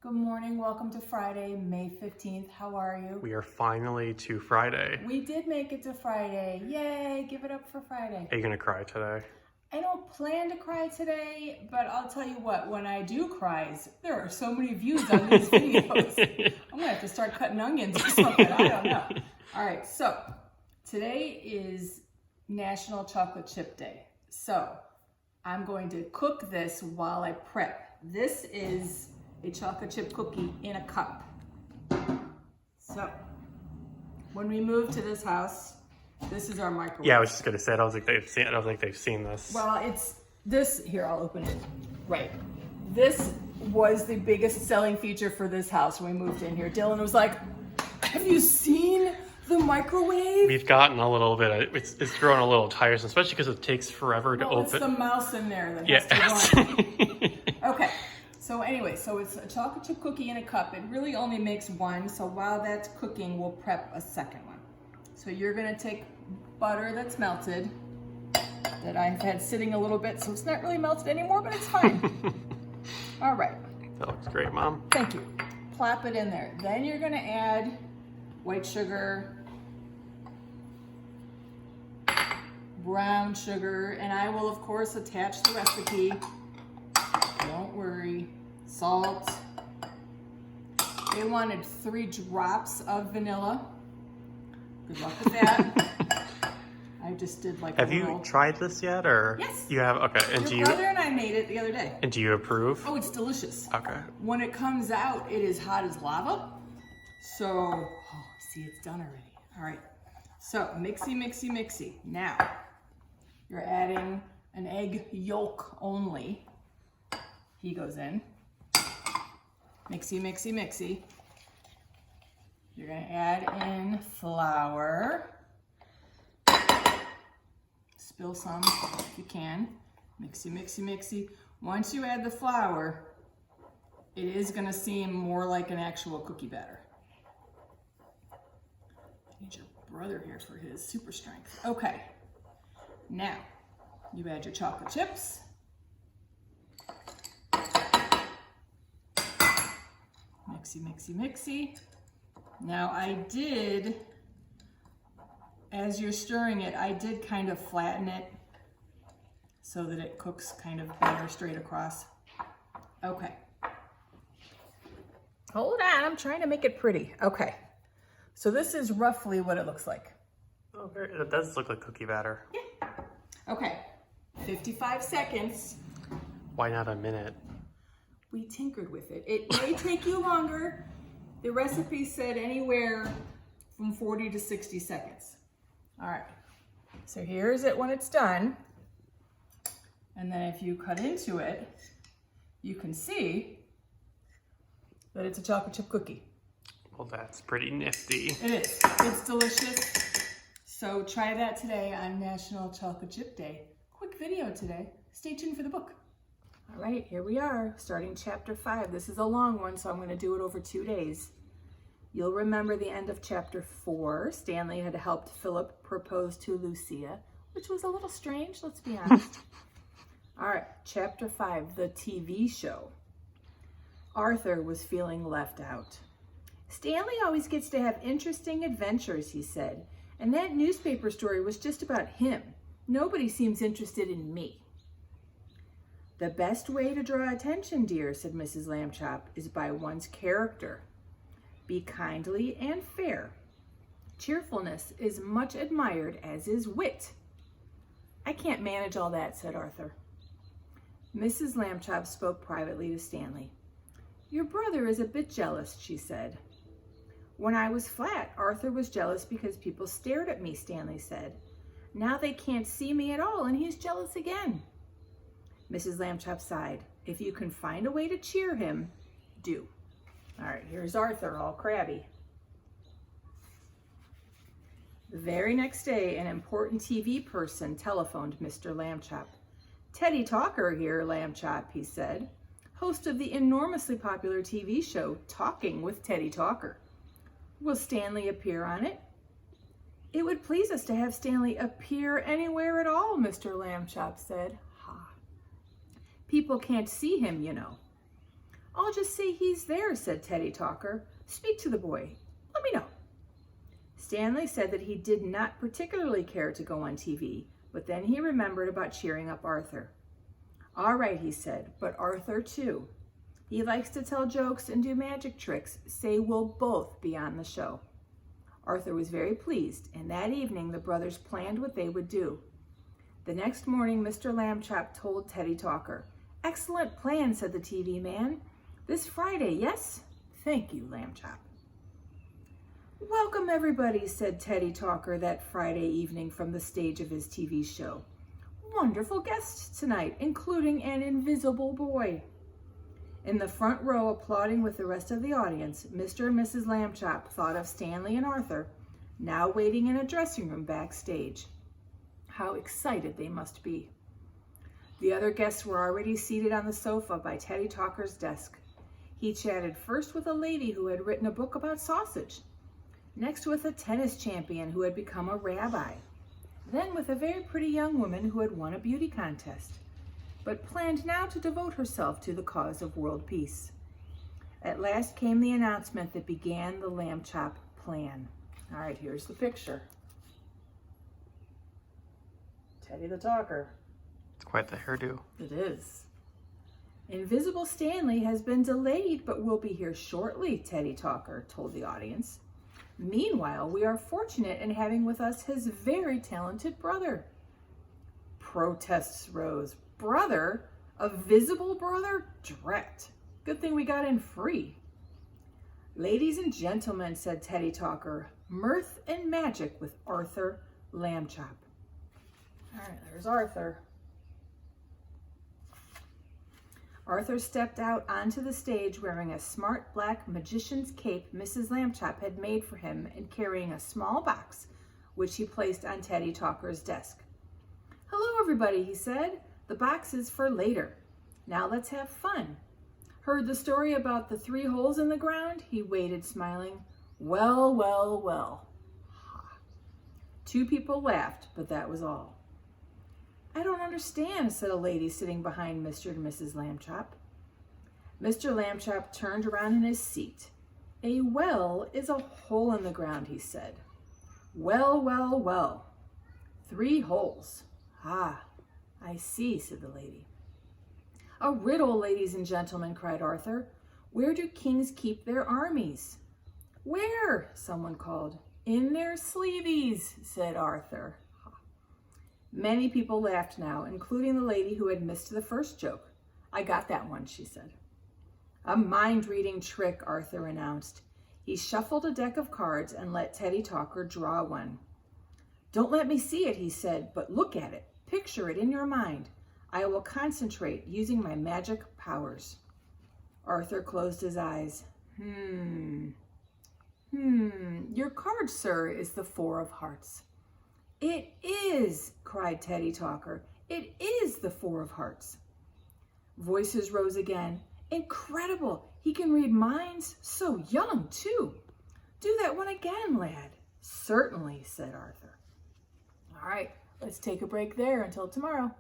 Good morning, welcome to Friday, May 15th. How are you? We are finally to Friday. We did make it to Friday. Yay, give it up for Friday. Are you gonna cry today? I don't plan to cry today, but I'll tell you what, when I do cries, there are so many views on these videos. I'm gonna have to start cutting onions or something, I don't know. All right, so today is National Chocolate Chip Day. So I'm going to cook this while I prep. This is a chocolate chip cookie in a cup. So when we moved to this house, this is our microwave. Yeah, I was just gonna say I don't think they've seen this. Well, it's this here. I'll open it. Right. This was the biggest selling feature for this house when we moved in here. Dylan was like, "Have you seen the microwave?" We've gotten a little bit. It's grown a little tiresome, especially because it takes forever to open. It's the mouse in there that has to run. Okay. So anyway, so it's a chocolate chip cookie in a cup. It really only makes one. So while that's cooking, we'll prep a second one. So you're gonna take butter that's melted, that I've had sitting a little bit, so it's not really melted anymore, but it's fine. All right. That looks great, Mom. Thank you. Plop it in there. Then you're gonna add white sugar, brown sugar, and I will of course attach the recipe. Don't worry. Salt. They wanted 3 drops of vanilla. Good luck with that. I just did like Have you tried this yet, or? Yes. You have? Okay. And Your brother and I made it the other day. And do you approve? Oh, it's delicious. Okay. When it comes out, it is hot as lava. So, oh, see, it's done already. All right. So, mixy, mixy, mixy. Now, you're adding an egg yolk only. He goes in. Mixy, mixy, mixy. You're gonna add in flour. Spill some if you can. Mixy, mixy, mixy. Once you add the flour, it is gonna seem more like an actual cookie batter. I need your brother here for his super strength. Okay, now you add your chocolate chips. Mixy, mixy, mixy. Now I did, as you're stirring it, I did kind of flatten it so that it cooks kind of better straight across. Okay. Hold on, I'm trying to make it pretty. Okay. So this is roughly what it looks like. Oh, it does look like cookie batter. Yeah. Okay. 55 seconds. Why not a minute? We tinkered with it. It may take you longer. The recipe said anywhere from 40 to 60 seconds. All right, so here's it when it's done. And then if you cut into it, you can see that it's a chocolate chip cookie. Well, that's pretty nifty. It is. It's delicious. So try that today on National Chocolate Chip Day. Quick video today. Stay tuned for the book. All right, here we are, starting chapter 5. This is a long one, so I'm going to do it over 2 days. You'll remember the end of chapter 4. Stanley had helped Philip propose to Lucia, which was a little strange, let's be honest. All right, chapter 5, the TV show. Arthur was feeling left out. Stanley always gets to have interesting adventures, he said, and that newspaper story was just about him. Nobody seems interested in me. The best way to draw attention, dear, said Mrs. Lambchop, is by one's character. Be kindly and fair. Cheerfulness is much admired, as is wit. I can't manage all that, said Arthur. Mrs. Lambchop spoke privately to Stanley. Your brother is a bit jealous, she said. When I was flat, Arthur was jealous because people stared at me, Stanley said. Now they can't see me at all, and he's jealous again. Mrs. Lambchop sighed. If you can find a way to cheer him, do. All right, here's Arthur, all crabby. The very next day, an important TV person telephoned Mr. Lambchop. Teddy Talker here, Lambchop, he said. Host of the enormously popular TV show, Talking with Teddy Talker. Will Stanley appear on it? It would please us to have Stanley appear anywhere at all, Mr. Lambchop said. Ha. People can't see him, you know. I'll just say he's there, said Teddy Talker. Speak to the boy. Let me know. Stanley said that he did not particularly care to go on TV, but then he remembered about cheering up Arthur. All right, he said, but Arthur too. He likes to tell jokes and do magic tricks. Say we'll both be on the show. Arthur was very pleased, and that evening the brothers planned what they would do. The next morning, Mr. Lambchop told Teddy Talker, Excellent plan, said the TV man. This Friday, yes? Thank you, Lambchop. Welcome, everybody, said Teddy Talker that Friday evening from the stage of his TV show. Wonderful guests tonight, including an invisible boy. In the front row, applauding with the rest of the audience, Mr. and Mrs. Lambchop thought of Stanley and Arthur, now waiting in a dressing room backstage. How excited they must be. The other guests were already seated on the sofa by Teddy Talker's desk. He chatted first with a lady who had written a book about sausage, next with a tennis champion who had become a rabbi, then with a very pretty young woman who had won a beauty contest, but planned now to devote herself to the cause of world peace. At last came the announcement that began the Lambchop plan. All right, here's the picture. Teddy the Talker. It's quite the hairdo. It is. Invisible Stanley has been delayed, but will be here shortly, Teddy Talker told the audience. Meanwhile, we are fortunate in having with us his very talented brother. Protests rose. Brother? A visible brother? Drat. Good thing we got in free. Ladies and gentlemen, said Teddy Talker, mirth and magic with Arthur Lambchop. All right, there's Arthur. Arthur stepped out onto the stage wearing a smart black magician's cape Mrs. Lambchop had made for him and carrying a small box, which he placed on Teddy Talker's desk. Hello, everybody, he said. The box is for later. Now let's have fun. Heard the story about the 3 holes in the ground? He waited, smiling. Well, well, well. Ha. 2 people laughed, but that was all. I don't understand, said a lady sitting behind Mr. and Mrs. Lambchop. Mr. Lambchop turned around in his seat. A well is a hole in the ground, he said. Well, well, well. 3 holes. Ah, I see, said the lady. A riddle, ladies and gentlemen, cried Arthur. Where do kings keep their armies? Where? Someone called. In their sleeveys, said Arthur. Many people laughed now, including the lady who had missed the first joke. I got that one, she said. A mind-reading trick, Arthur announced. He shuffled a deck of cards and let Teddy Talker draw one. Don't let me see it, he said, but look at it. Picture it in your mind. I will concentrate using my magic powers. Arthur closed his eyes. Your card, sir, is the 4 of hearts. It is, cried Teddy Talker. It is the 4 of hearts. Voices rose again. Incredible! He can read minds. So young, too. Do that one again, lad. Certainly, said Arthur. All right, let's take a break there until tomorrow.